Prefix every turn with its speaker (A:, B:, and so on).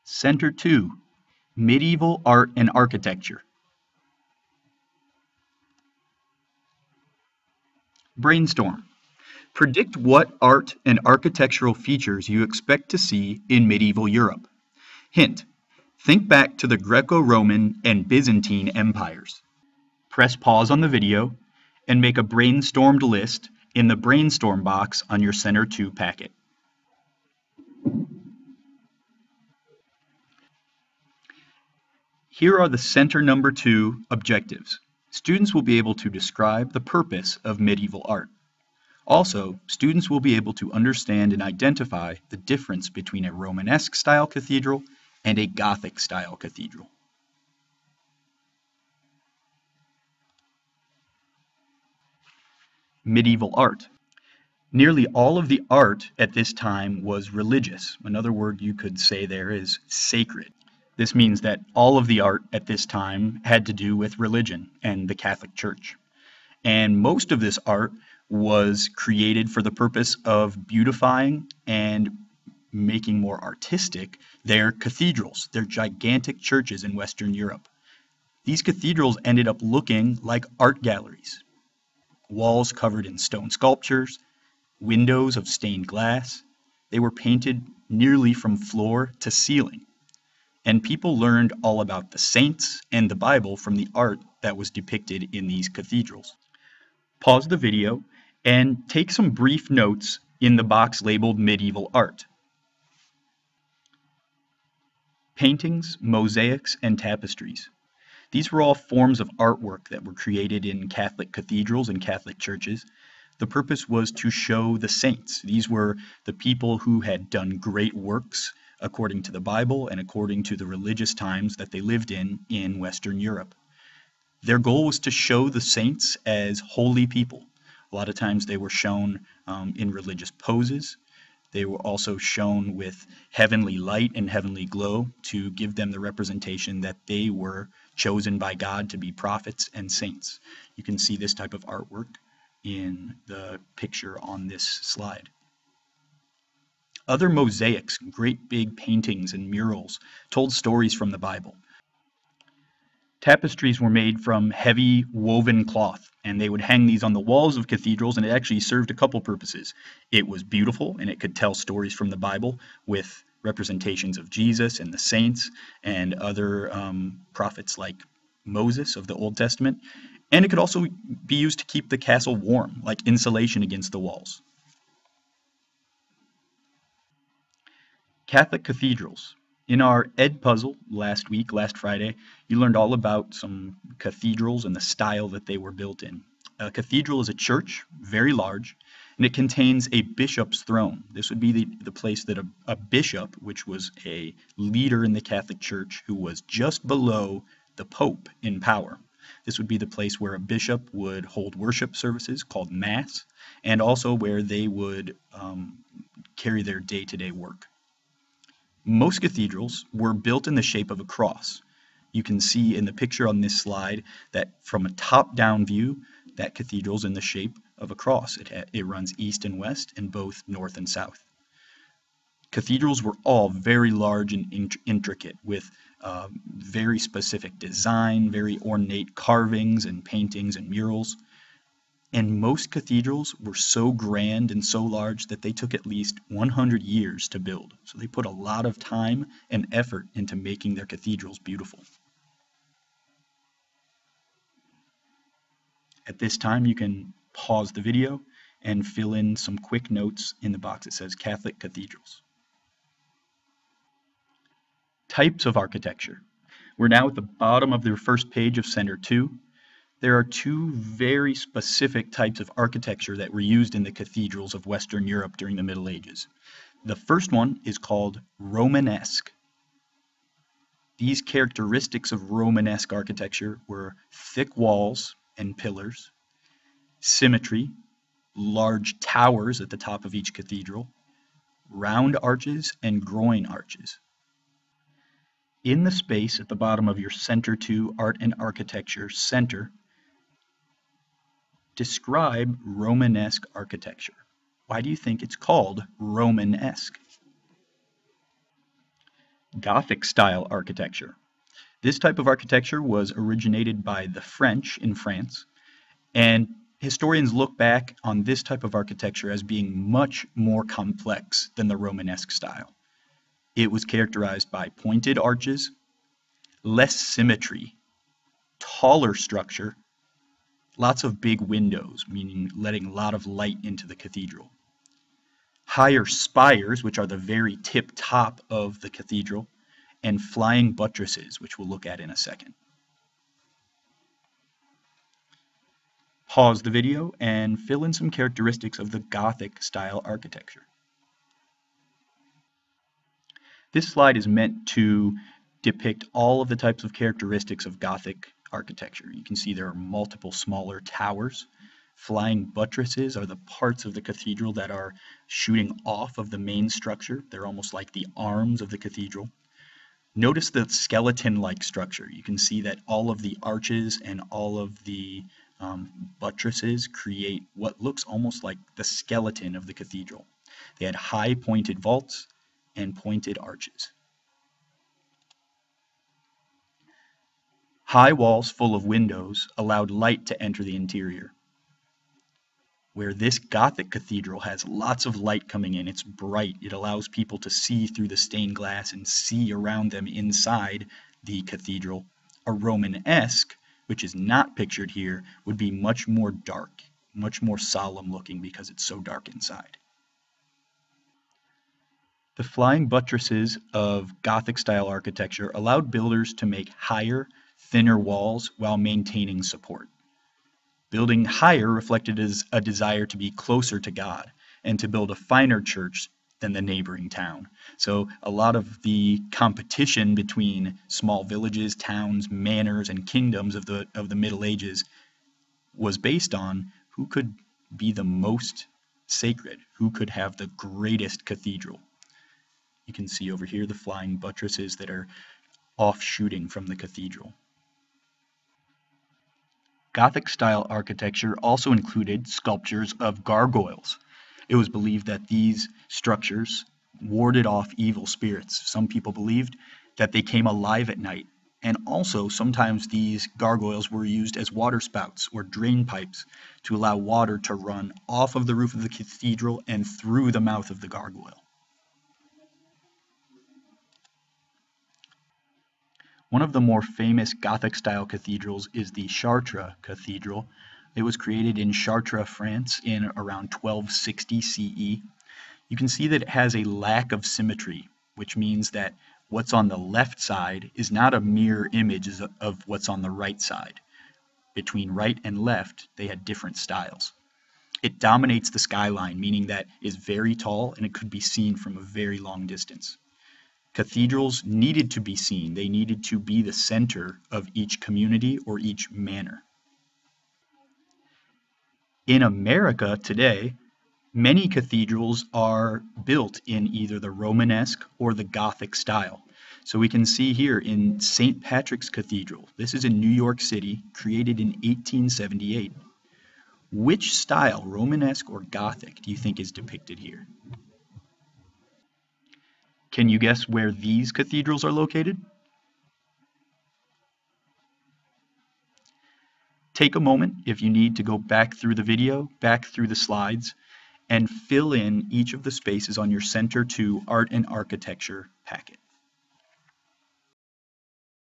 A: Center 2, Medieval Art and Architecture. Brainstorm. Predict what art and architectural features you expect to see in medieval Europe. Hint: think back to the Greco-Roman and Byzantine empires. Press pause on the video and make a brainstormed list in the brainstorm box on your Center 2 packet. Here are the Center number 2 objectives. Students will be able to describe the purpose of medieval art. Also, students will be able to understand and identify the difference between a Romanesque style cathedral and a Gothic style cathedral. Medieval art. Nearly all of the art at this time was religious. Another word you could say there is sacred. This means that all of the art at this time had to do with religion and the Catholic Church. And most of this art was created for the purpose of beautifying and making more artistic their cathedrals, their gigantic churches in Western Europe. These cathedrals ended up looking like art galleries. Walls covered in stone sculptures, windows of stained glass. They were painted nearly from floor to ceiling. And people learned all about the saints and the Bible from the art that was depicted in these cathedrals. Pause the video and take some brief notes in the box labeled Medieval Art. Paintings, mosaics, and tapestries. These were all forms of artwork that were created in Catholic cathedrals and Catholic churches. The purpose was to show the saints. These were the people who had done great works according to the Bible and according to the religious times that they lived in Western Europe. Their goal was to show the saints as holy people. A lot of times they were shown in religious poses. They were also shown with heavenly light and heavenly glow to give them the representation that they were chosen by God to be prophets and saints. You can see this type of artwork in the picture on this slide. Other mosaics, great big paintings and murals, told stories from the Bible. Tapestries were made from heavy woven cloth, and they would hang these on the walls of cathedrals, and it actually served a couple purposes. It was beautiful, and it could tell stories from the Bible with representations of Jesus and the saints and other prophets like Moses of the Old Testament. And it could also be used to keep the castle warm, like insulation against the walls. Catholic cathedrals. In our Ed puzzle last Friday, you learned all about some cathedrals and the style that they were built in. A cathedral is a church, very large, and it contains a bishop's throne. This would be the place that a bishop, which was a leader in the Catholic Church who was just below the Pope in power. This would be the place where a bishop would hold worship services called Mass, and also where they would carry their day-to-day work. Most cathedrals were built in the shape of a cross. You can see in the picture on this slide that from a top-down view, that cathedral's in the shape of a cross. It runs east and west and both north and south. Cathedrals were all very large and intricate with very specific design, very ornate carvings and paintings and murals. And most cathedrals were so grand and so large that they took at least 100 years to build. So they put a lot of time and effort into making their cathedrals beautiful. At this time, you can pause the video and fill in some quick notes in the box that says Catholic cathedrals. Types of architecture. We're now at the bottom of the first page of Center 2. There are two very specific types of architecture that were used in the cathedrals of Western Europe during the Middle Ages. The first one is called Romanesque. These characteristics of Romanesque architecture were thick walls and pillars, symmetry, large towers at the top of each cathedral, round arches, and groin arches. In the space at the bottom of your Center 2 Art and Architecture Center, describe Romanesque architecture. Why do you think it's called Romanesque? Gothic style architecture. This type of architecture was originated by the French in France, and historians look back on this type of architecture as being much more complex than the Romanesque style. It was characterized by pointed arches, less symmetry, taller structure, lots of big windows, meaning letting a lot of light into the cathedral, higher spires, which are the very tip top of the cathedral, and flying buttresses, which we'll look at in a second. Pause the video and fill in some characteristics of the Gothic style architecture. This slide is meant to depict all of the types of characteristics of Gothic architecture. You can see there are multiple smaller towers. Flying buttresses are the parts of the cathedral that are shooting off of the main structure. They're almost like the arms of the cathedral. Notice the skeleton-like structure. You can see that all of the arches and all of the buttresses create what looks almost like the skeleton of the cathedral. They had high pointed vaults and pointed arches. High walls full of windows allowed light to enter the interior. Where this Gothic cathedral has lots of light coming in, it's bright, it allows people to see through the stained glass and see around them inside the cathedral. A Romanesque, which is not pictured here, would be much more dark, much more solemn looking because it's so dark inside. The flying buttresses of Gothic-style architecture allowed builders to make higher, thinner walls while maintaining support. Building higher reflected as a desire to be closer to God and to build a finer church than the neighboring town. So a lot of the competition between small villages, towns, manors, and kingdoms of the Middle Ages was based on who could be the most sacred, who could have the greatest cathedral. You can see over here the flying buttresses that are offshooting from the cathedral. Gothic-style architecture also included sculptures of gargoyles. It was believed that these structures warded off evil spirits. Some people believed that they came alive at night, and also sometimes these gargoyles were used as water spouts or drain pipes to allow water to run off of the roof of the cathedral and through the mouth of the gargoyle. One of the more famous Gothic-style cathedrals is the Chartres Cathedral. It was created in Chartres, France in around 1260 CE. You can see that it has a lack of symmetry, which means that what's on the left side is not a mirror image of what's on the right side. Between right and left, they had different styles. It dominates the skyline, meaning that it's very tall and it could be seen from a very long distance. Cathedrals needed to be seen. They needed to be the center of each community or each manor. In America today, many cathedrals are built in either the Romanesque or the Gothic style. So we can see here in St. Patrick's Cathedral, this is in New York City, created in 1878. Which style, Romanesque or Gothic, do you think is depicted here? Can you guess where these cathedrals are located? Take a moment if you need to go back through the video, back through the slides, and fill in each of the spaces on your Center to Art and Architecture packet.